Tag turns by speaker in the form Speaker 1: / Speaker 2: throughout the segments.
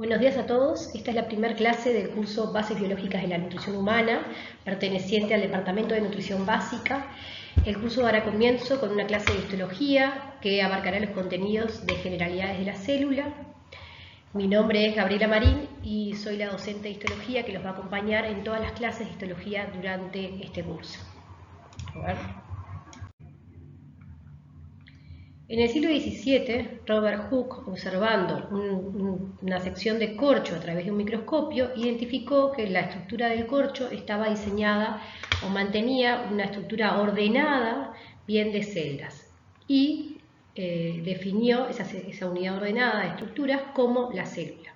Speaker 1: Buenos días a todos. Esta es la primera clase del curso Bases Biológicas de la Nutrición Humana, perteneciente al Departamento de Nutrición Básica. El curso dará comienzo con una clase de histología que abarcará los contenidos de generalidades de la célula. Mi nombre es Gabriela Marín y soy la docente de histología que los va a acompañar en todas las clases de histología durante este curso. En el siglo XVII, Robert Hooke, observando una sección de corcho a través de un microscopio, identificó que la estructura del corcho estaba diseñada o mantenía una estructura ordenada bien de celdas y definió esa unidad ordenada de estructuras como la célula.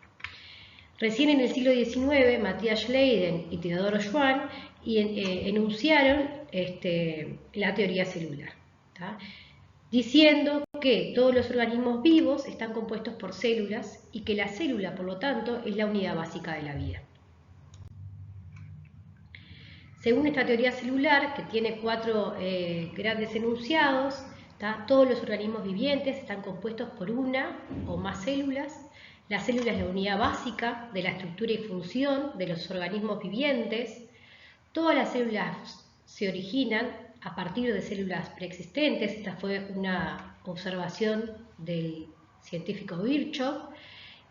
Speaker 1: Recién en el siglo XIX, Matthias Schleiden y Theodor Schwann enunciaron la teoría celular, ¿tá? Diciendo que todos los organismos vivos están compuestos por células y que la célula, por lo tanto, es la unidad básica de la vida. Según esta teoría celular, que tiene cuatro grandes enunciados, todos los organismos vivientes están compuestos por una o más células. La célula es la unidad básica de la estructura y función de los organismos vivientes. Todas las células se originan a partir de células preexistentes. Esta fue una observación del científico Virchow.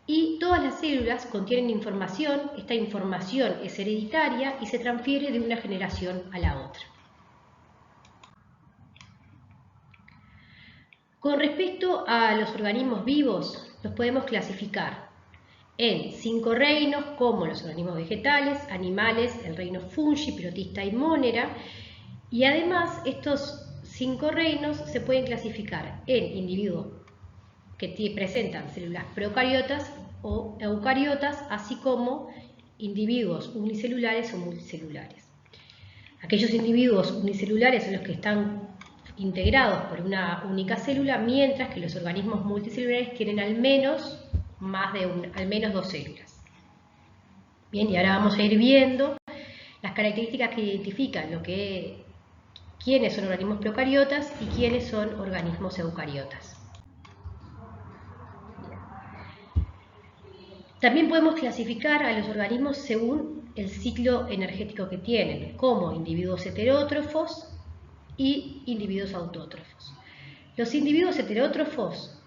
Speaker 1: Y todas las células contienen información. Esta información es hereditaria y se transfiere de una generación a la otra. Con respecto a los organismos vivos, los podemos clasificar en 5 reinos, como los organismos vegetales, animales, el reino fungi, protista y monera. Y además, estos 5 reinos se pueden clasificar en individuos que presentan células procariotas o eucariotas, así como individuos unicelulares o multicelulares. Aquellos individuos unicelulares son los que están integrados por una única célula, mientras que los organismos multicelulares tienen al menos 2 células. Bien, y ahora vamos a ir viendo las características que identifican quiénes son organismos procariotas y quiénes son organismos eucariotas. También podemos clasificar a los organismos según el ciclo energético que tienen, como individuos heterótrofos y individuos autótrofos. Los individuos heterótrofos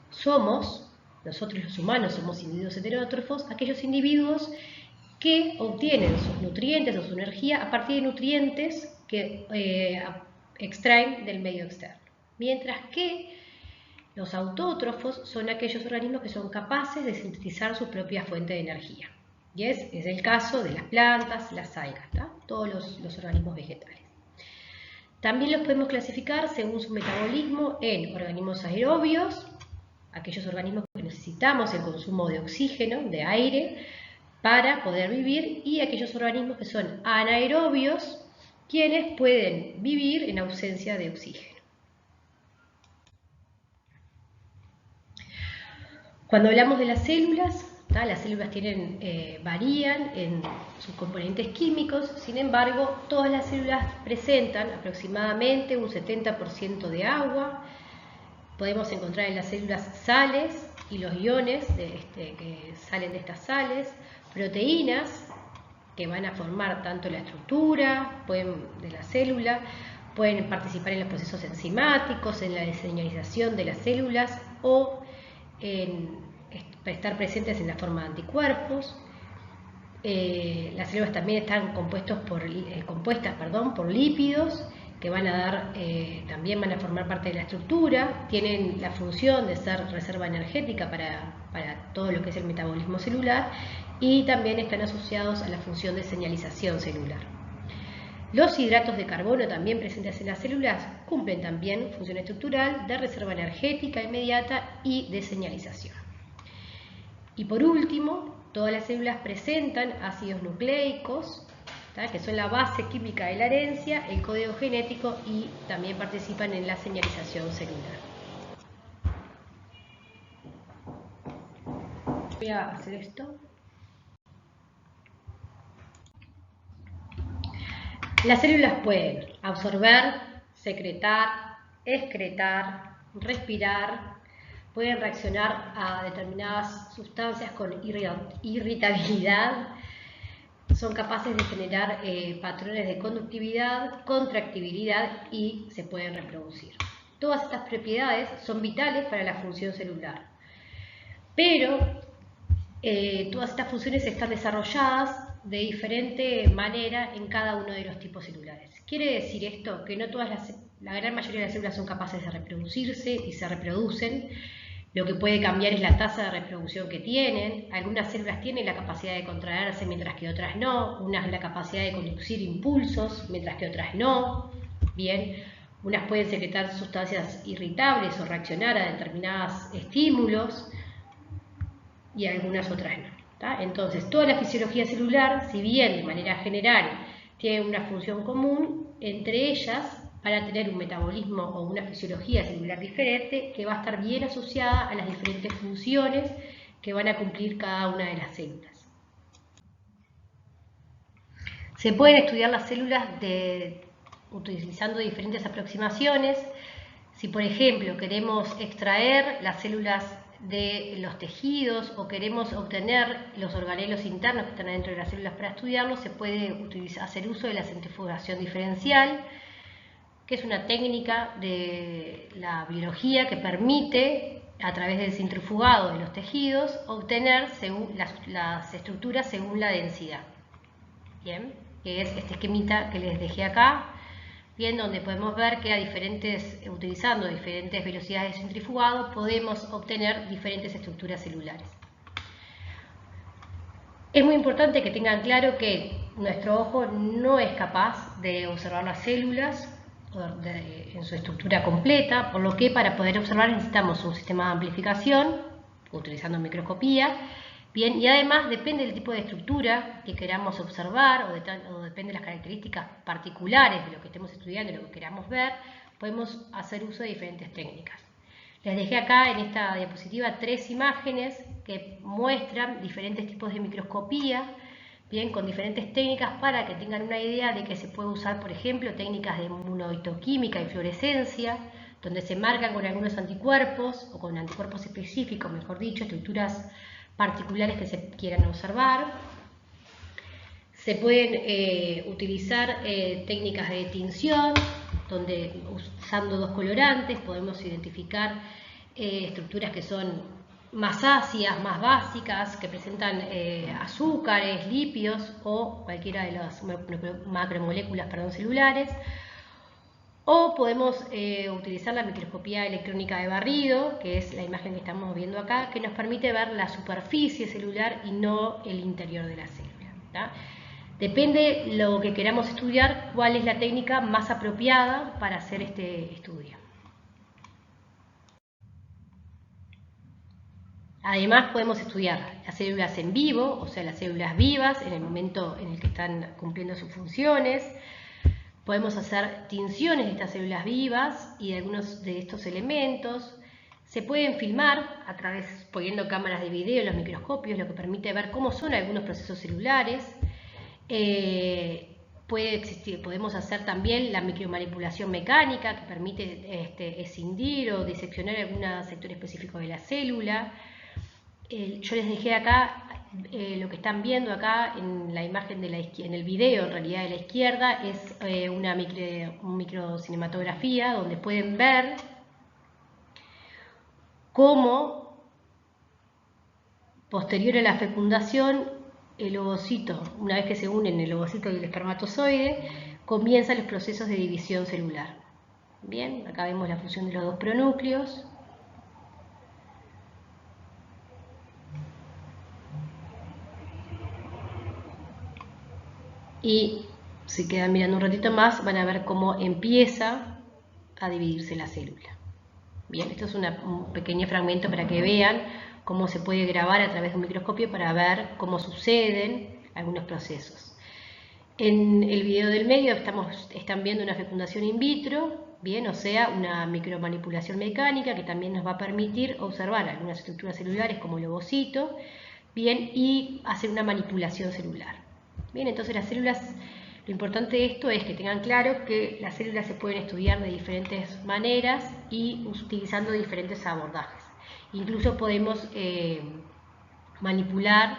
Speaker 1: nosotros los humanos somos individuos heterótrofos, aquellos individuos que obtienen sus nutrientes o su energía a partir de nutrientes que extraen del medio externo. Mientras que los autótrofos son aquellos organismos que son capaces de sintetizar su propia fuente de energía. Y es el caso de las plantas, las algas, todos los organismos vegetales. También los podemos clasificar según su metabolismo en organismos aerobios, aquellos organismos que necesitamos el consumo de oxígeno, de aire, para poder vivir, y aquellos organismos que son anaerobios, quienes pueden vivir en ausencia de oxígeno. Cuando hablamos de las células varían en sus componentes químicos. Sin embargo, todas las células presentan aproximadamente un 70% de agua. Podemos encontrar en las células sales y los iones que salen de estas sales, proteínas que van a formar tanto la estructura de la célula, pueden participar en los procesos enzimáticos, en la deseñalización de las células o estar presentes en la forma de anticuerpos. Las células también están compuestas por lípidos que también van a formar parte de la estructura, tienen la función de ser reserva energética para todo lo que es el metabolismo celular, y también están asociados a la función de señalización celular. Los hidratos de carbono también presentes en las células cumplen también función estructural de reserva energética inmediata y de señalización. Y por último, todas las células presentan ácidos nucleicos, que son la base química de la herencia, el código genético, y también participan en la señalización celular. Voy a hacer esto. Las células pueden absorber, secretar, excretar, respirar, pueden reaccionar a determinadas sustancias con irritabilidad, son capaces de generar patrones de conductividad, contractibilidad y se pueden reproducir. Todas estas propiedades son vitales para la función celular, pero todas estas funciones están desarrolladas de diferente manera en cada uno de los tipos celulares. Quiere decir esto que no todas la gran mayoría de las células son capaces de reproducirse y se reproducen. Lo que puede cambiar es la tasa de reproducción que tienen. Algunas células tienen la capacidad de contraerse mientras que otras no. Unas la capacidad de conducir impulsos mientras que otras no. Bien, unas pueden secretar sustancias irritables o reaccionar a determinados estímulos y algunas otras no. Entonces, toda la fisiología celular, si bien de manera general tiene una función común, entre ellas para tener un metabolismo o una fisiología celular diferente que va a estar bien asociada a las diferentes funciones que van a cumplir cada una de las células. Se pueden estudiar las células utilizando diferentes aproximaciones. Si, por ejemplo, queremos extraer las células de los tejidos o queremos obtener los organelos internos que están dentro de las células para estudiarlos, se puede hacer uso de la centrifugación diferencial, que es una técnica de la biología que permite, a través del centrifugado de los tejidos, obtener las estructuras según la densidad. Bien, que es este esquemita que les dejé acá, bien, donde podemos ver que utilizando diferentes velocidades de centrifugado podemos obtener diferentes estructuras celulares. Es muy importante que tengan claro que nuestro ojo no es capaz de observar las células en su estructura completa, por lo que para poder observar necesitamos un sistema de amplificación utilizando microscopía. Bien, y además depende del tipo de estructura que queramos observar o depende de las características particulares de lo que estemos estudiando y lo que queramos ver, podemos hacer uso de diferentes técnicas. Les dejé acá en esta diapositiva 3 imágenes que muestran diferentes tipos de microscopía, bien, con diferentes técnicas para que tengan una idea de que se puede usar, por ejemplo, técnicas de inmunohistoquímica y fluorescencia, donde se marcan con algunos anticuerpos o con anticuerpos específicos, mejor dicho, estructuras particulares que se quieran observar. Se pueden utilizar técnicas de tinción, donde usando dos colorantes podemos identificar estructuras que son más ácidas, más básicas, que presentan azúcares, lípidos o cualquiera de las macromoléculas celulares. O podemos utilizar la microscopía electrónica de barrido, que es la imagen que estamos viendo acá, que nos permite ver la superficie celular y no el interior de la célula, ¿tá? Depende lo que queramos estudiar, cuál es la técnica más apropiada para hacer este estudio. Además podemos estudiar las células en vivo, o sea, las células vivas en el momento en el que están cumpliendo sus funciones. Podemos hacer tinciones de estas células vivas y de algunos de estos elementos. Se pueden filmar poniendo cámaras de video en los microscopios, lo que permite ver cómo son algunos procesos celulares. Podemos hacer también la micromanipulación mecánica, que permite escindir o diseccionar algún sector específico de la célula. Yo les dejé acá lo que están viendo acá en la imagen en el video, en realidad de la izquierda, es una microcinematografía donde pueden ver cómo, posterior a la fecundación, el ovocito, una vez que se unen el ovocito y el espermatozoide, comienzan los procesos de división celular. Bien, acá vemos la fusión de los dos pronúcleos. Y si quedan mirando un ratito más, van a ver cómo empieza a dividirse la célula. Bien, esto es un pequeño fragmento para que vean cómo se puede grabar a través de un microscopio para ver cómo suceden algunos procesos. En el video del medio están viendo una fecundación in vitro, bien, o sea, una micromanipulación mecánica que también nos va a permitir observar algunas estructuras celulares como el ovocito, bien, y hacer una manipulación celular. Bien, entonces las células, lo importante de esto es que tengan claro que las células se pueden estudiar de diferentes maneras y utilizando diferentes abordajes. Incluso podemos manipular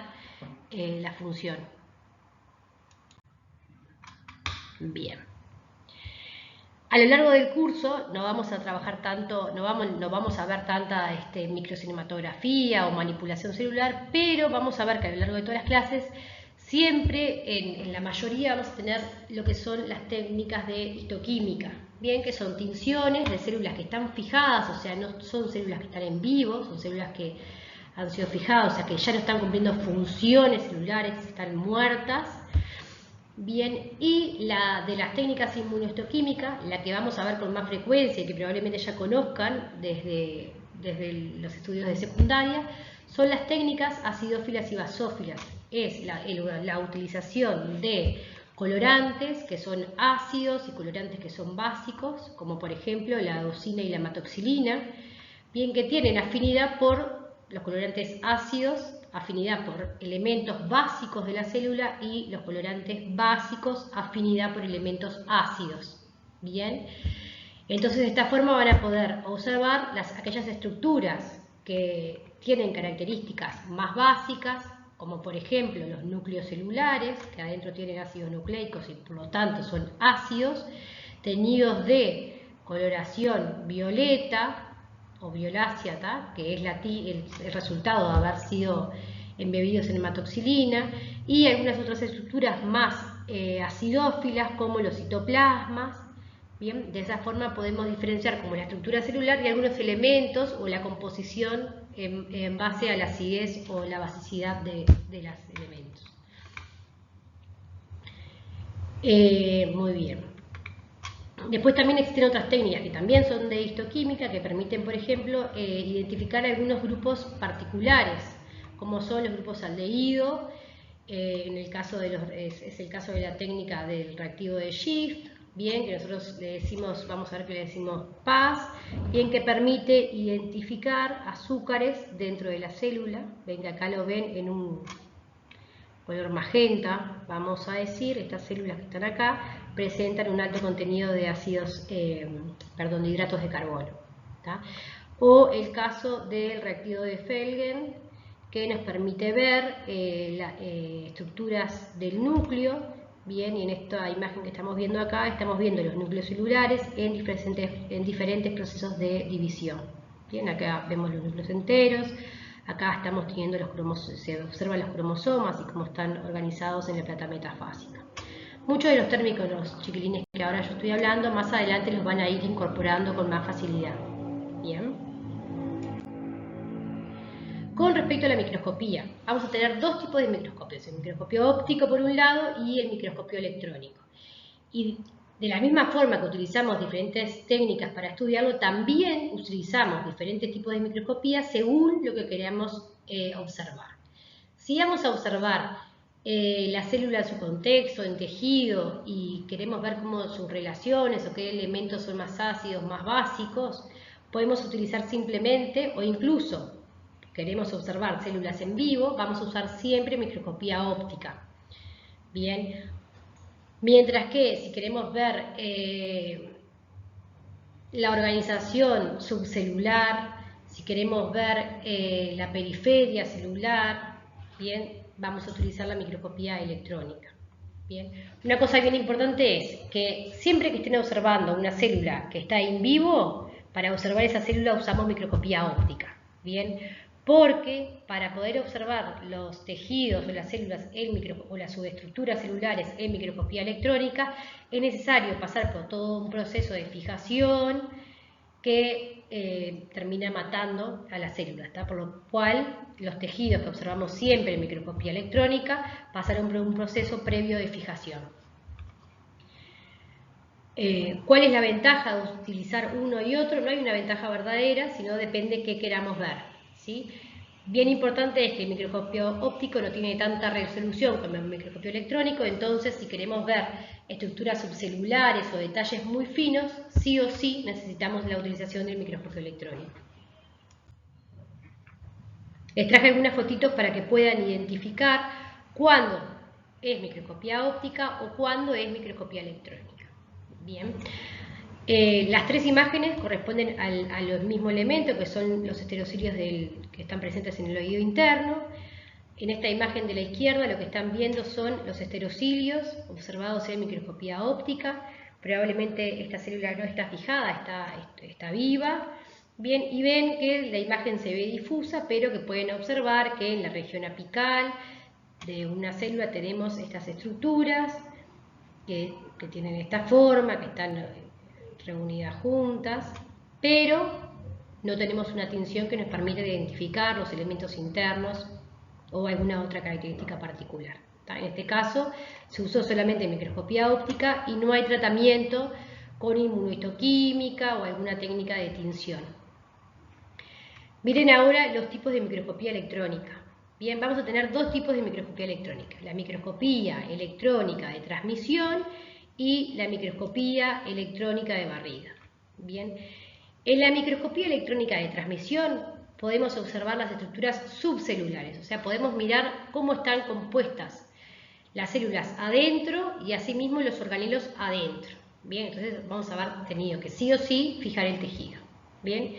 Speaker 1: la función. Bien. A lo largo del curso no vamos a trabajar tanto, no vamos a ver tanta microcinematografía o manipulación celular, pero vamos a ver que a lo largo de todas las clases siempre, en la mayoría, vamos a tener lo que son las técnicas de histoquímica, bien, que son tinciones de células que están fijadas, o sea, no son células que están en vivo, son células que han sido fijadas, o sea, que ya no están cumpliendo funciones celulares, están muertas. Bien, y de las técnicas inmunohistoquímicas, la que vamos a ver con más frecuencia y que probablemente ya conozcan desde los estudios de secundaria, son las técnicas acidófilas y basófilas. Es la utilización de colorantes que son ácidos y colorantes que son básicos, como por ejemplo la adenosina y la hematoxilina, bien, que tienen afinidad por los colorantes ácidos, afinidad por elementos básicos de la célula, y los colorantes básicos, afinidad por elementos ácidos. Bien, entonces de esta forma van a poder observar aquellas estructuras que tienen características más básicas, como por ejemplo los núcleos celulares, que adentro tienen ácidos nucleicos y por lo tanto son ácidos, teñidos de coloración violeta o violácea, que es el resultado de haber sido embebidos en hematoxilina, y algunas otras estructuras más acidófilas como los citoplasmas. Bien, de esa forma podemos diferenciar como la estructura celular y algunos elementos o la composición en base a la acidez o la basicidad de los elementos. Muy bien. Después también existen otras técnicas que también son de histoquímica, que permiten, por ejemplo, identificar algunos grupos particulares, como son los grupos aldehído, en el caso es el caso de la técnica del reactivo de Schiff, bien, que nosotros le decimos, vamos a ver que le decimos PAS, bien, que permite identificar azúcares dentro de la célula. Ven que acá lo ven en un color magenta, vamos a decir, estas células que están acá presentan un alto contenido de de hidratos de carbono. ¿tá? O el caso del reactivo de Felgen, que nos permite ver estructuras del núcleo. Bien, y en esta imagen que estamos viendo acá, estamos viendo los núcleos celulares en diferentes procesos de división. Bien, acá vemos los núcleos enteros. Acá estamos teniendo se observan los cromosomas y cómo están organizados en la plata metafásica. Muchos de los términos, los chiquilines que ahora yo estoy hablando, más adelante los van a ir incorporando con más facilidad. Bien. Con respecto a la microscopía, vamos a tener dos tipos de microscopios, el microscopio óptico por un lado y el microscopio electrónico. Y de la misma forma que utilizamos diferentes técnicas para estudiarlo, también utilizamos diferentes tipos de microscopía según lo que queramos observar. Si vamos a observar la célula en su contexto, en tejido, y queremos ver cómo sus relaciones o qué elementos son más ácidos, más básicos, podemos utilizar simplemente, o incluso queremos observar células en vivo, vamos a usar siempre microscopía óptica. Bien. Mientras que si queremos ver la organización subcelular, si queremos ver la periferia celular, bien, vamos a utilizar la microscopía electrónica. Bien. Una cosa bien importante es que siempre que estén observando una célula que está en vivo, para observar esa célula usamos microscopía óptica. Bien. Porque para poder observar los tejidos o las células o las subestructuras celulares en microscopía electrónica, es necesario pasar por todo un proceso de fijación que termina matando a las células, por lo cual los tejidos que observamos siempre en microscopía electrónica pasaron por un proceso previo de fijación. ¿Cuál es la ventaja de utilizar uno y otro? No hay una ventaja verdadera, sino depende qué queramos ver. ¿Sí? Bien importante es que el microscopio óptico no tiene tanta resolución como el microscopio electrónico, entonces si queremos ver estructuras subcelulares o detalles muy finos, sí o sí necesitamos la utilización del microscopio electrónico. Les traje algunas fotitos para que puedan identificar cuándo es microscopía óptica o cuándo es microscopía electrónica. Bien. Las tres imágenes corresponden al mismo elemento, que son los estereocilios que están presentes en el oído interno. En esta imagen de la izquierda lo que están viendo son los estereocilios observados en microscopía óptica. Probablemente esta célula no está fijada, está viva. Bien, y ven que la imagen se ve difusa, pero que pueden observar que en la región apical de una célula tenemos estas estructuras que tienen esta forma, que están reunidas juntas, pero no tenemos una tinción que nos permite identificar los elementos internos o alguna otra característica particular. En este caso se usó solamente microscopía óptica y no hay tratamiento con inmunohistoquímica o alguna técnica de tinción. Miren ahora los tipos de microscopía electrónica. Bien, vamos a tener dos tipos de microscopía electrónica: la microscopía electrónica de transmisión y la microscopía electrónica de barrido. Bien, en la microscopía electrónica de transmisión podemos observar las estructuras subcelulares, o sea, podemos mirar cómo están compuestas las células adentro y asimismo los organelos adentro. Bien, entonces vamos a haber tenido que sí o sí fijar el tejido. Bien,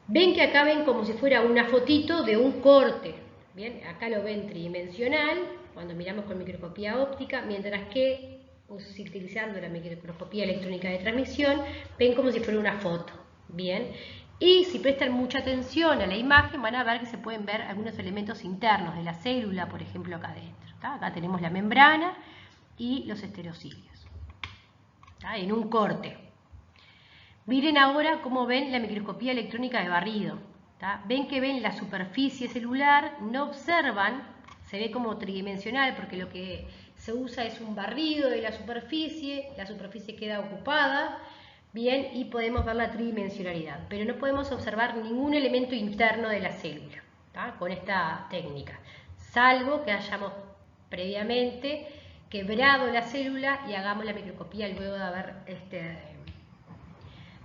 Speaker 1: ven que acá ven como si fuera una fotito de un corte. Bien, acá lo ven tridimensional cuando miramos con microscopía óptica, mientras que utilizando la microscopía electrónica de transmisión ven como si fuera una foto. Bien, y si prestan mucha atención a la imagen van a ver que se pueden ver algunos elementos internos de la célula, por ejemplo acá adentro. Acá tenemos la membrana y los estereocilios en un corte. Miren ahora cómo ven la microscopía electrónica de barrido. Ven que ven la superficie celular, no observan, se ve como tridimensional porque lo que se usa es un barrido de la superficie queda ocupada, bien, y podemos ver la tridimensionalidad, pero no podemos observar ningún elemento interno de la célula con esta técnica, salvo que hayamos previamente quebrado la célula y hagamos la microscopía luego de haber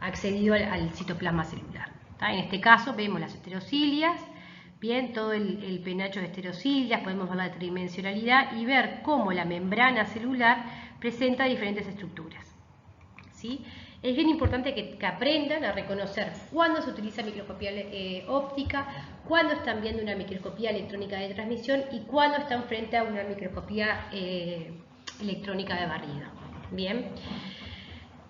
Speaker 1: accedido al citoplasma celular. En este caso vemos las estereocilias, bien, todo el penacho de estereocilias, podemos ver la tridimensionalidad y ver cómo la membrana celular presenta diferentes estructuras. ¿Sí? Es bien importante que aprendan a reconocer cuándo se utiliza microscopía óptica, cuándo están viendo una microscopía electrónica de transmisión y cuándo están frente a una microscopía electrónica de barrido. Bien,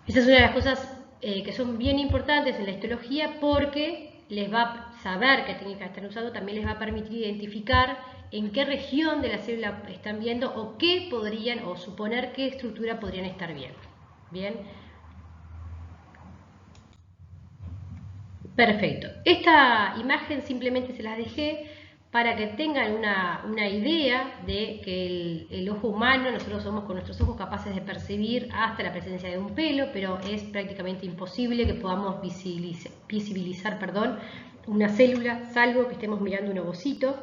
Speaker 1: esa es una de las cosas que son bien importantes en la histología, porque les va a saber qué técnicas están usando, también les va a permitir identificar en qué región de la célula están viendo o qué podrían, o suponer qué estructura podrían estar viendo. Bien. Perfecto. Esta imagen simplemente se las dejé para que tengan una idea de que el ojo humano, nosotros somos con nuestros ojos capaces de percibir hasta la presencia de un pelo, pero es prácticamente imposible que podamos visibilizar una célula, salvo que estemos mirando un ovocito,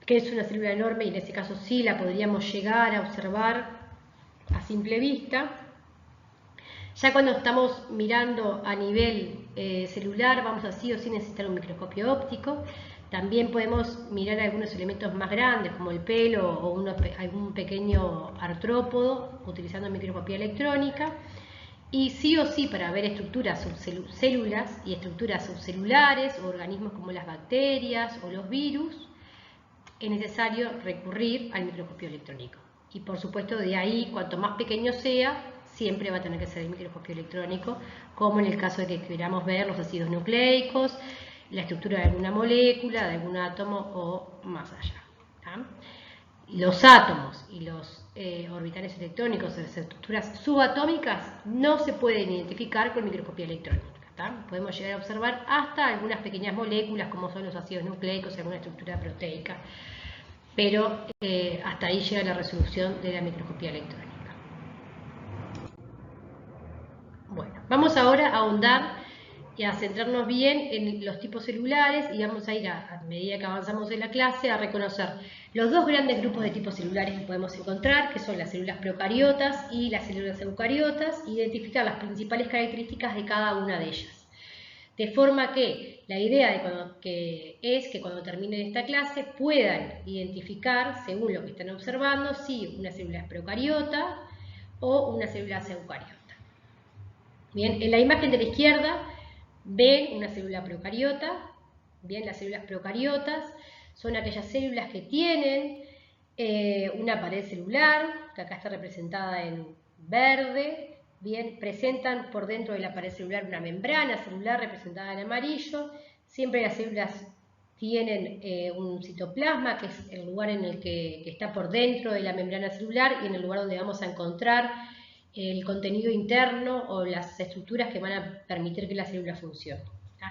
Speaker 1: que es una célula enorme y en ese caso sí la podríamos llegar a observar a simple vista. Ya cuando estamos mirando a nivel celular vamos a sí o sí necesitar un microscopio óptico. También podemos mirar algunos elementos más grandes como el pelo o algún pequeño artrópodo utilizando microscopía electrónica. Y sí o sí, para ver estructuras subcélulas y estructuras subcelulares o organismos como las bacterias o los virus, es necesario recurrir al microscopio electrónico. Y por supuesto de ahí, cuanto más pequeño sea, siempre va a tener que ser el microscopio electrónico, como en el caso de que queramos ver los ácidos nucleicos, la estructura de alguna molécula, de algún átomo o más allá. Los átomos y los orbitales electrónicos, las estructuras subatómicas, no se pueden identificar con microscopía electrónica. Podemos llegar a observar hasta algunas pequeñas moléculas como son los ácidos nucleicos, alguna estructura proteica, pero hasta ahí llega la resolución de la microscopía electrónica. Bueno, vamos ahora a ahondar y a centrarnos bien en los tipos celulares y vamos a ir a medida que avanzamos en la clase a reconocer los dos grandes grupos de tipos celulares que podemos encontrar, que son las células procariotas y las células eucariotas, e identificar las principales características de cada una de ellas. De forma que la idea es que cuando terminen esta clase puedan identificar, según lo que están observando, si una célula es procariota o una célula es eucariota. Bien, en la imagen de la izquierda ven una célula procariota. Bien, las células procariotas son aquellas células que tienen una pared celular, que acá está representada en verde. Bien, presentan por dentro de la pared celular una membrana celular representada en amarillo. Siempre las células tienen un citoplasma, que es el lugar en el que está por dentro de la membrana celular y en el lugar donde vamos a encontrar el contenido interno o las estructuras que van a permitir que la célula funcione.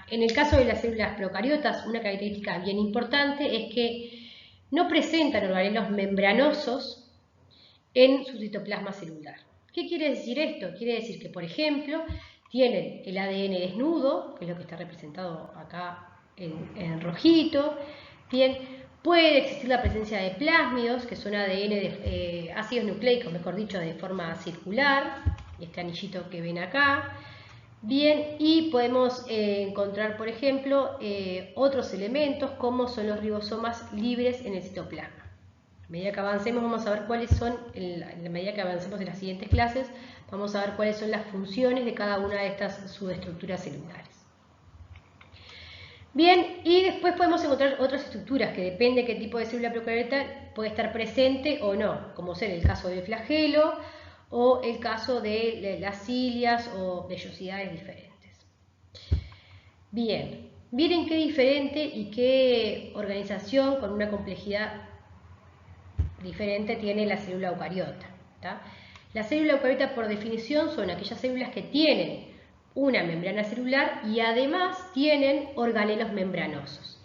Speaker 1: En el caso de las células procariotas, una característica bien importante es que no presentan organelos membranosos en su citoplasma celular. ¿Qué quiere decir esto? Quiere decir que, por ejemplo, tienen el ADN desnudo, que es lo que está representado acá en rojito. Bien, puede existir la presencia de plásmidos, que son ADN de ácidos nucleicos, mejor dicho, de forma circular, este anillito que ven acá. Bien, y podemos encontrar, por ejemplo, otros elementos como son los ribosomas libres en el citoplasma. A medida que avancemos vamos a ver cuáles son, en la medida que avancemos en las siguientes clases, vamos a ver cuáles son las funciones de cada una de estas subestructuras celulares. Bien, y después podemos encontrar otras estructuras que depende de qué tipo de célula procariota puede estar presente o no, como ser el caso del flagelo o el caso de las cilias o vellosidades diferentes. Bien, miren qué diferente y qué organización con una complejidad diferente tiene la célula eucariota. La célula eucariota, por definición, son aquellas células que tienen una membrana celular y además tienen organelos membranosos.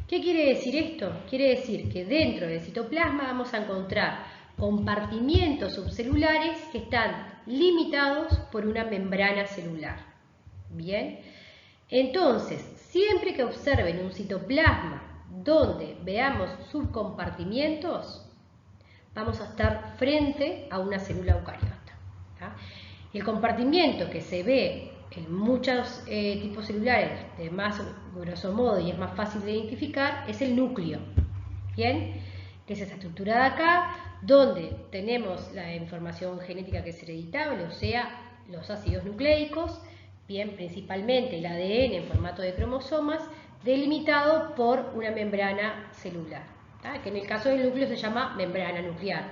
Speaker 1: ¿Qué quiere decir esto? Quiere decir que dentro del citoplasma vamos a encontrar compartimientos subcelulares que están limitados por una membrana celular. Bien, entonces, siempre que observen un citoplasma donde veamos subcompartimientos, vamos a estar frente a una célula eucariota. El compartimiento que se ve en muchos tipos celulares de más grosso modo y es más fácil de identificar es el núcleo. Bien, que es esta estructura de acá, donde tenemos la información genética que es hereditable, o sea, los ácidos nucleicos, bien, principalmente el ADN en formato de cromosomas, delimitado por una membrana celular, que en el caso del núcleo se llama membrana nuclear.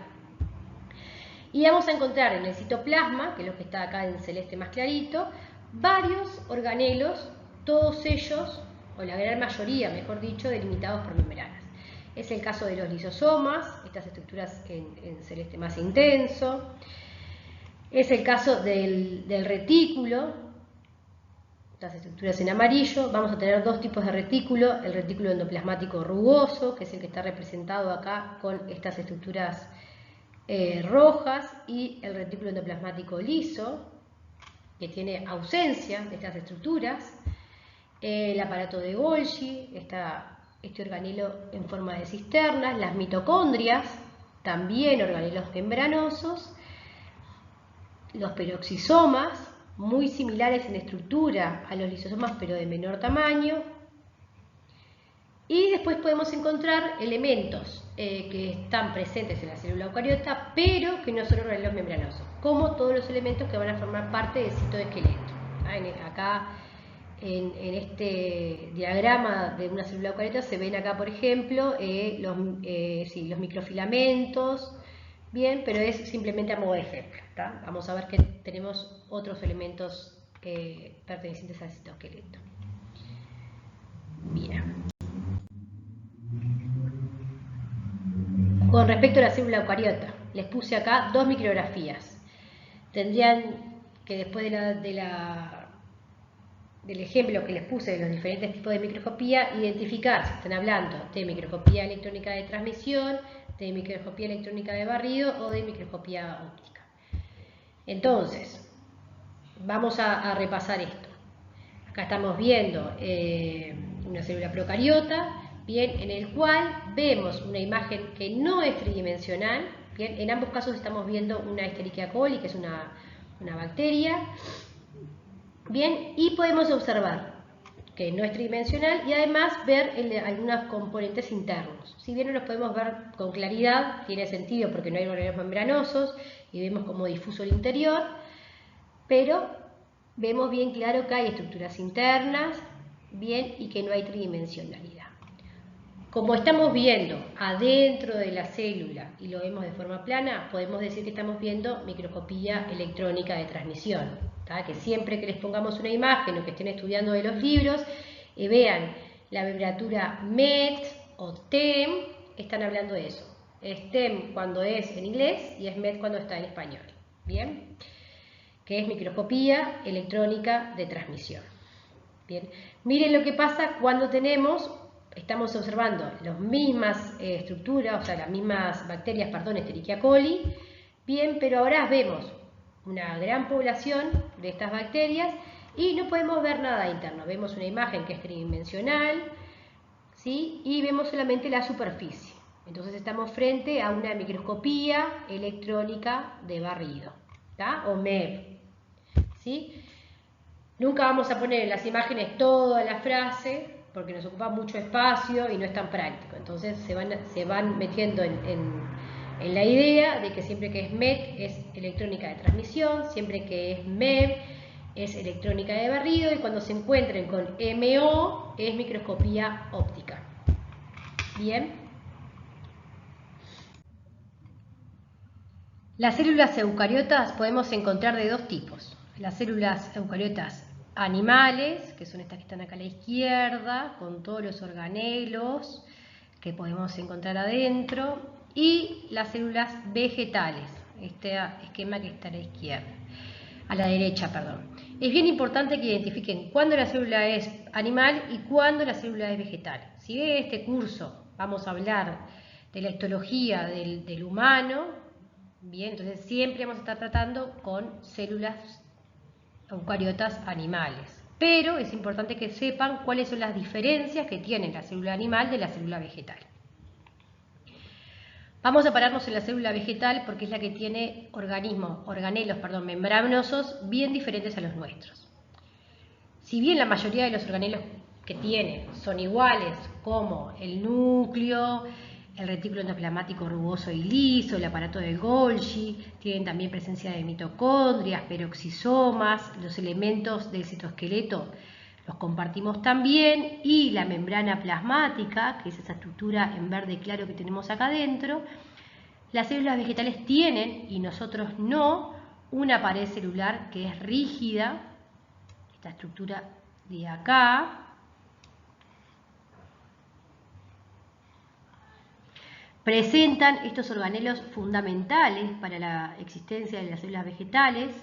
Speaker 1: Y vamos a encontrar en el citoplasma, que es lo que está acá en celeste más clarito, varios organelos, todos ellos, o la gran mayoría, mejor dicho, delimitados por membranas. Es el caso de los lisosomas, estas estructuras en celeste más intenso. Es el caso del retículo, estas estructuras en amarillo. Vamos a tener dos tipos de retículo, el retículo endoplasmático rugoso, que es el que está representado acá con estas estructuras rojas, y el retículo endoplasmático liso, que tiene ausencia de estas estructuras. El aparato de Golgi, este organelo en forma de cisternas, las mitocondrias, también organelos membranosos, los peroxisomas, muy similares en estructura a los lisosomas pero de menor tamaño. Y después podemos encontrar elementos que están presentes en la célula eucariota pero que no son organelos membranosos, como todos los elementos que van a formar parte del citoesqueleto. Acá en este diagrama de una célula eucariota se ven acá, por ejemplo, los microfilamentos, bien, pero es simplemente a modo de ejemplo. Vamos a ver que tenemos otros elementos pertenecientes al citoesqueleto. Bien. Con respecto a la célula eucariota, les puse acá dos micrografías. Tendrían que, después del ejemplo que les puse de los diferentes tipos de microscopía, identificar si están hablando de microscopía electrónica de transmisión, de microscopía electrónica de barrido o de microscopía óptica. Entonces, vamos a repasar esto. Acá estamos viendo una célula procariota, bien, en el cual vemos una imagen que no es tridimensional. Bien, en ambos casos estamos viendo una Escherichia coli, que es una bacteria. Bien, y podemos observar que no es tridimensional y además ver algunos componentes internos. Si bien no los podemos ver con claridad, tiene sentido porque no hay organelos membranosos y vemos como difuso el interior, pero vemos bien claro que hay estructuras internas, bien, y que no hay tridimensionalidad. Como estamos viendo adentro de la célula y lo vemos de forma plana, podemos decir que estamos viendo microscopía electrónica de transmisión. ¿Tá? Que siempre que les pongamos una imagen o que estén estudiando de los libros y vean la abreviatura MET o TEM, están hablando de eso. Es TEM cuando es en inglés y es MET cuando está en español. ¿Bien? Que es microscopía electrónica de transmisión. Bien, miren lo que pasa cuando estamos observando las mismas estructuras, o sea, las mismas bacterias, perdón, Escherichia coli, bien, pero ahora vemos una gran población de estas bacterias y no podemos ver nada interno, vemos una imagen que es tridimensional, ¿sí? Y vemos solamente la superficie. Entonces estamos frente a una microscopía electrónica de barrido, ¿tá? O MEB, ¿sí? Nunca vamos a poner en las imágenes toda la frase porque nos ocupa mucho espacio y no es tan práctico. Entonces se van metiendo en la idea de que siempre que es MET es electrónica de transmisión, siempre que es MEB es electrónica de barrido y cuando se encuentren con MO es microscopía óptica. Bien. Las células eucariotas podemos encontrar de dos tipos. Las células eucariotas animales, que son estas que están acá a la izquierda, con todos los organelos que podemos encontrar adentro, y las células vegetales, este esquema que está a la izquierda, a la derecha, perdón. Es bien importante que identifiquen cuándo la célula es animal y cuándo la célula es vegetal. Si en este curso vamos a hablar de la histología del humano, bien, entonces siempre vamos a estar tratando con células eucariotas animales. Pero es importante que sepan cuáles son las diferencias que tiene la célula animal de la célula vegetal. Vamos a pararnos en la célula vegetal porque es la que tiene organelos membranosos bien diferentes a los nuestros. Si bien la mayoría de los organelos que tiene son iguales, como el núcleo, el retículo endoplasmático rugoso y liso, el aparato de Golgi, tienen también presencia de mitocondrias, peroxisomas, los elementos del citoesqueleto los compartimos también, y la membrana plasmática, que es esa estructura en verde claro que tenemos acá adentro. Las células vegetales tienen, y nosotros no, una pared celular que es rígida, esta estructura de acá. Presentan estos organelos fundamentales para la existencia de las células vegetales,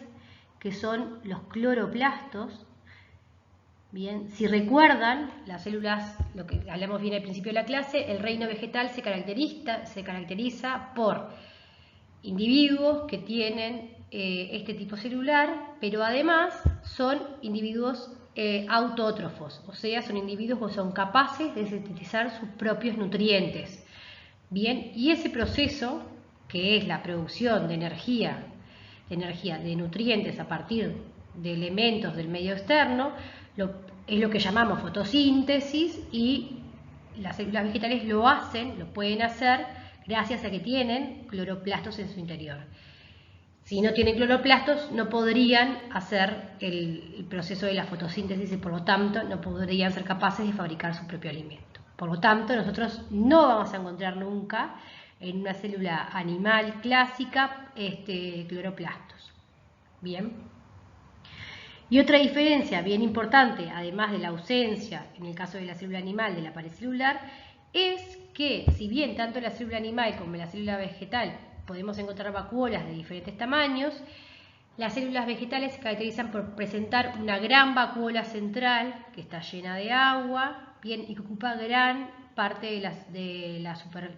Speaker 1: que son los cloroplastos. Bien, si recuerdan, las células, lo que hablamos bien al principio de la clase, el reino vegetal se caracteriza por individuos que tienen este tipo celular, pero además son individuos autótrofos, o sea, son individuos que son capaces de sintetizar sus propios nutrientes. Bien, y ese proceso, que es la producción de energía, de nutrientes a partir de elementos del medio externo, es lo que llamamos fotosíntesis, y las células vegetales lo pueden hacer gracias a que tienen cloroplastos en su interior. Si no tienen cloroplastos, no podrían hacer el proceso de la fotosíntesis y por lo tanto no podrían ser capaces de fabricar su propio alimento. Por lo tanto, nosotros no vamos a encontrar nunca en una célula animal clásica cloroplastos. Bien. Y otra diferencia bien importante, además de la ausencia, en el caso de la célula animal, de la pared celular, es que si bien tanto en la célula animal como en la célula vegetal podemos encontrar vacuolas de diferentes tamaños, las células vegetales se caracterizan por presentar una gran vacuola central que está llena de agua, bien, y que ocupa gran parte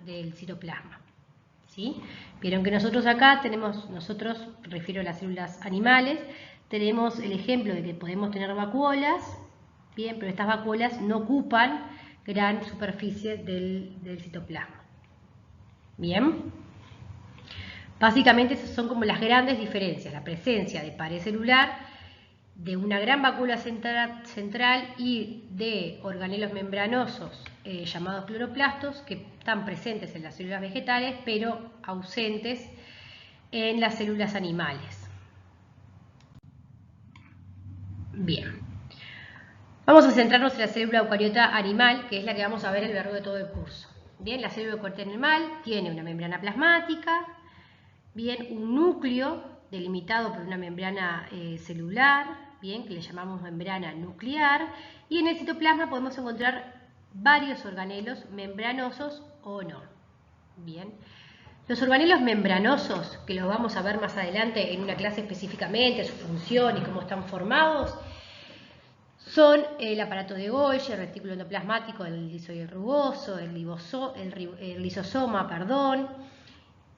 Speaker 1: del citoplasma. ¿Sí? Vieron que nosotros acá tenemos, refiero a las células animales, tenemos el ejemplo de que podemos tener vacuolas, bien, pero estas vacuolas no ocupan gran superficie del citoplasma. Bien. Básicamente esas son como las grandes diferencias, la presencia de pared celular, de una gran vacuola central y de organelos membranosos llamados cloroplastos, que están presentes en las células vegetales pero ausentes en las células animales. Bien. Vamos a centrarnos en la célula eucariota animal, que es la que vamos a ver a lo largo de todo el curso. Bien, la célula eucariota animal tiene una membrana plasmática, bien, un núcleo delimitado por una membrana celular, bien, que le llamamos membrana nuclear, y en el citoplasma podemos encontrar varios organelos membranosos o no. Bien. Los organelos membranosos, que los vamos a ver más adelante en una clase específicamente, su función y cómo están formados, son el aparato de Golgi, el retículo endoplasmático, el lisoide rugoso, el lisosoma,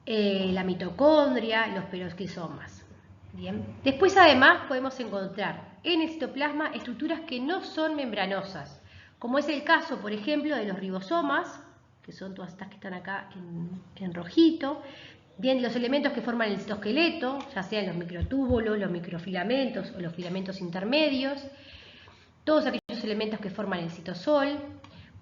Speaker 1: la mitocondria, los peroxisomas. Bien. Después además podemos encontrar en el citoplasma estructuras que no son membranosas, como es el caso, por ejemplo, de los ribosomas, que son todas estas que están acá en rojito. Bien, los elementos que forman el citoesqueleto, ya sean los microtúbulos, los microfilamentos o los filamentos intermedios, todos aquellos elementos que forman el citosol.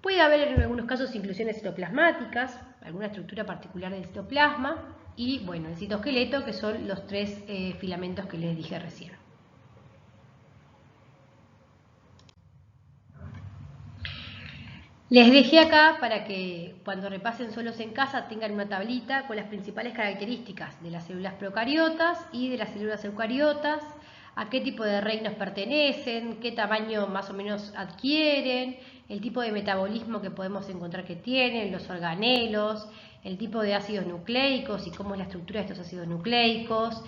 Speaker 1: Puede haber en algunos casos inclusiones citoplasmáticas, alguna estructura particular del citoplasma, y bueno, el citoesqueleto, que son los tres filamentos que les dije recién. Les dejé acá para que cuando repasen solos en casa tengan una tablita con las principales características de las células procariotas y de las células eucariotas, a qué tipo de reinos pertenecen, qué tamaño más o menos adquieren, el tipo de metabolismo que podemos encontrar que tienen, los organelos, el tipo de ácidos nucleicos y cómo es la estructura de estos ácidos nucleicos,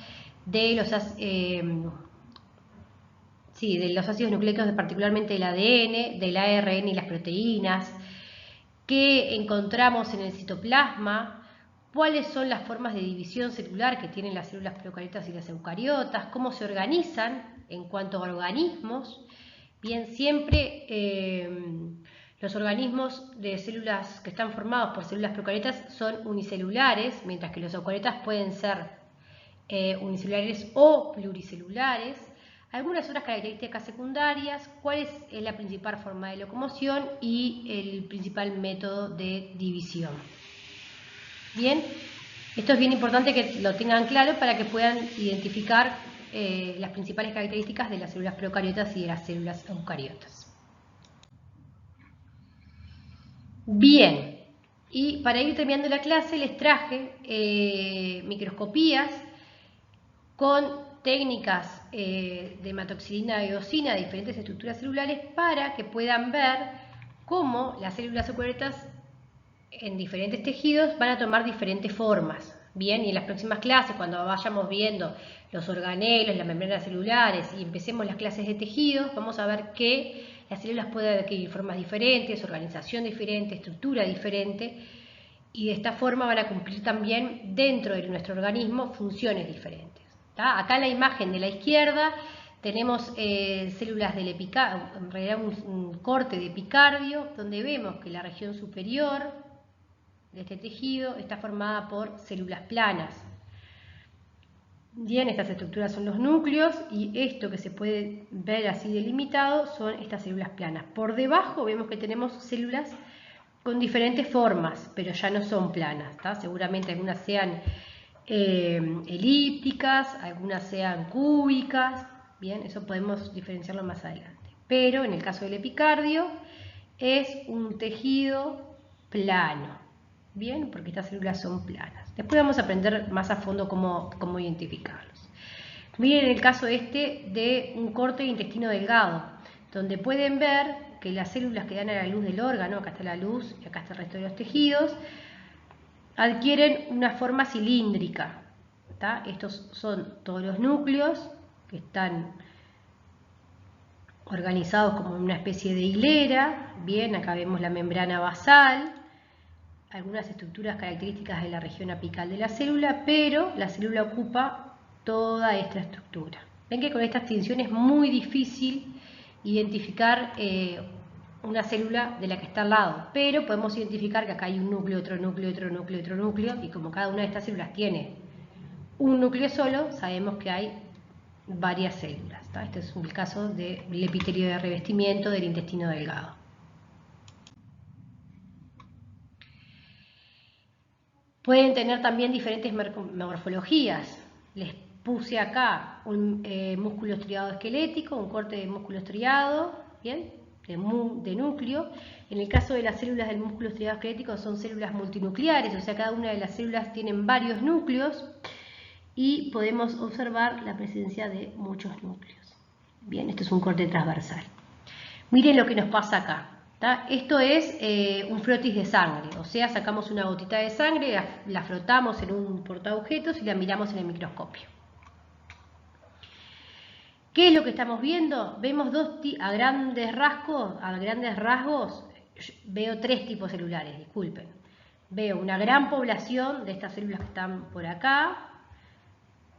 Speaker 1: de los ácidos nucleicos, particularmente del ADN, del ARN y las proteínas, qué encontramos en el citoplasma, cuáles son las formas de división celular que tienen las células procariotas y las eucariotas, cómo se organizan en cuanto a organismos. Bien, siempre los organismos de células que están formados por células procariotas son unicelulares, mientras que los eucariotas pueden ser unicelulares o pluricelulares. Algunas otras características secundarias, cuál es la principal forma de locomoción y el principal método de división. Bien, esto es bien importante que lo tengan claro para que puedan identificar las principales características de las células procariotas y de las células eucariotas. Bien, y para ir terminando la clase les traje microscopías con técnicas de hematoxilina y eosina de diferentes estructuras celulares para que puedan ver cómo las células eucariotas en diferentes tejidos van a tomar diferentes formas. Bien, y en las próximas clases, cuando vayamos viendo los organelos, las membranas celulares y empecemos las clases de tejidos, vamos a ver que las células pueden adquirir formas diferentes, organización diferente, estructura diferente, y de esta forma van a cumplir también dentro de nuestro organismo funciones diferentes. Acá en la imagen de la izquierda tenemos células del epicardio, en realidad un corte de epicardio, donde vemos que la región superior de este tejido está formada por células planas. Bien, estas estructuras son los núcleos y esto que se puede ver así delimitado son estas células planas. Por debajo vemos que tenemos células con diferentes formas, pero ya no son planas. Seguramente algunas sean elípticas, algunas sean cúbicas, bien, eso podemos diferenciarlo más adelante. Pero en el caso del epicardio es un tejido plano, bien, porque estas células son planas. Después vamos a aprender más a fondo cómo identificarlos. Miren el caso de un corte de intestino delgado, donde pueden ver que las células que dan a la luz del órgano, acá está la luz y acá está el resto de los tejidos, adquieren una forma cilíndrica. Estos son todos los núcleos que están organizados como una especie de hilera. Bien, acá vemos la membrana basal, algunas estructuras características de la región apical de la célula, pero la célula ocupa toda esta estructura. Ven que con esta extinción es muy difícil identificar una célula de la que está al lado, pero podemos identificar que acá hay un núcleo, otro núcleo, otro núcleo, otro núcleo, y como cada una de estas células tiene un núcleo solo, sabemos que hay varias células. Este es el caso del epitelio de revestimiento del intestino delgado. Pueden tener también diferentes morfologías. Les puse acá un músculo estriado esquelético, un corte de músculo estriado, ¿bien? De núcleo. En el caso de las células del músculo estriado esquelético son células multinucleares, o sea, cada una de las células tienen varios núcleos y podemos observar la presencia de muchos núcleos. Bien, esto es un corte transversal. Miren lo que nos pasa acá. ¿Tá? Esto es un frotis de sangre, o sea, sacamos una gotita de sangre, la frotamos en un portaobjetos y la miramos en el microscopio. ¿Qué es lo que estamos viendo? Vemos a grandes rasgos, veo tres tipos celulares, disculpen. Veo una gran población de estas células que están por acá,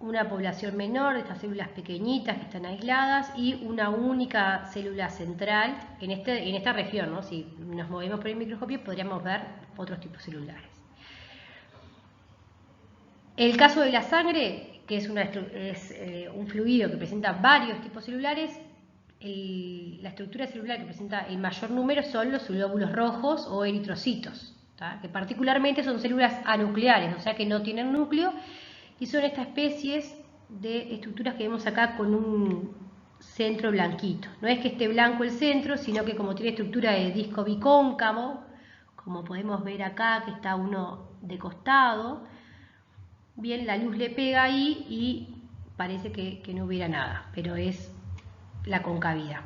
Speaker 1: una población menor de estas células pequeñitas que están aisladas y una única célula central en esta región, ¿no? Si nos movemos por el microscopio podríamos ver otros tipos celulares. El caso de la sangre, que es un fluido que presenta varios tipos celulares, la estructura celular que presenta el mayor número son los glóbulos rojos o eritrocitos, ¿tá? Que particularmente son células anucleares, o sea que no tienen núcleo, y son estas especies de estructuras que vemos acá con un centro blanquito. No es que esté blanco el centro, sino que como tiene estructura de disco bicóncavo, como podemos ver acá que está uno de costado, bien, la luz le pega ahí y parece que no hubiera nada, pero es la concavidad.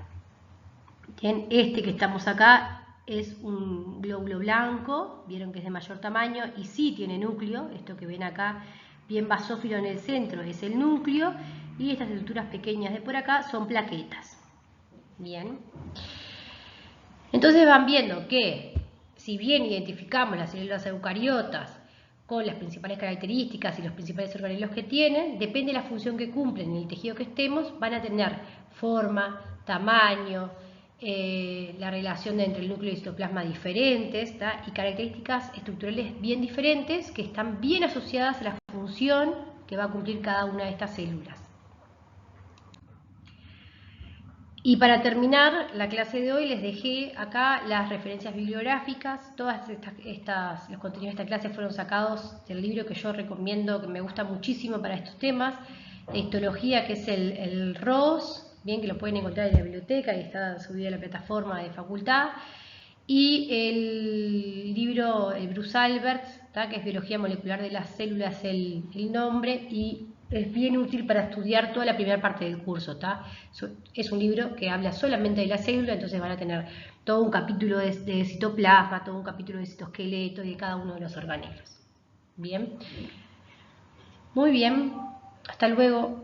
Speaker 1: Bien, este que estamos acá es un glóbulo blanco, vieron que es de mayor tamaño y sí tiene núcleo, esto que ven acá bien basófilo en el centro es el núcleo y estas estructuras pequeñas de por acá son plaquetas. Bien. Entonces van viendo que si bien identificamos las células eucariotas con las principales características y los principales organelos que tienen, depende de la función que cumplen en el tejido que estemos, van a tener forma, tamaño, la relación entre el núcleo y el citoplasma diferentes, ¿tá? Y características estructurales bien diferentes que están bien asociadas a la función que va a cumplir cada una de estas células. Y para terminar la clase de hoy les dejé acá las referencias bibliográficas. Todas los contenidos de esta clase fueron sacados del libro que yo recomiendo, que me gusta muchísimo para estos temas, de histología, que es el ROS, bien, que lo pueden encontrar en la biblioteca y está subido a la plataforma de facultad. Y el libro Bruce Alberts, que es Biología Molecular de las Células, el nombre, y es bien útil para estudiar toda la primera parte del curso. Es un libro que habla solamente de la célula, entonces van a tener todo un capítulo de citoplasma, todo un capítulo de citoesqueleto y de cada uno de los organelos. Bien, muy bien, hasta luego.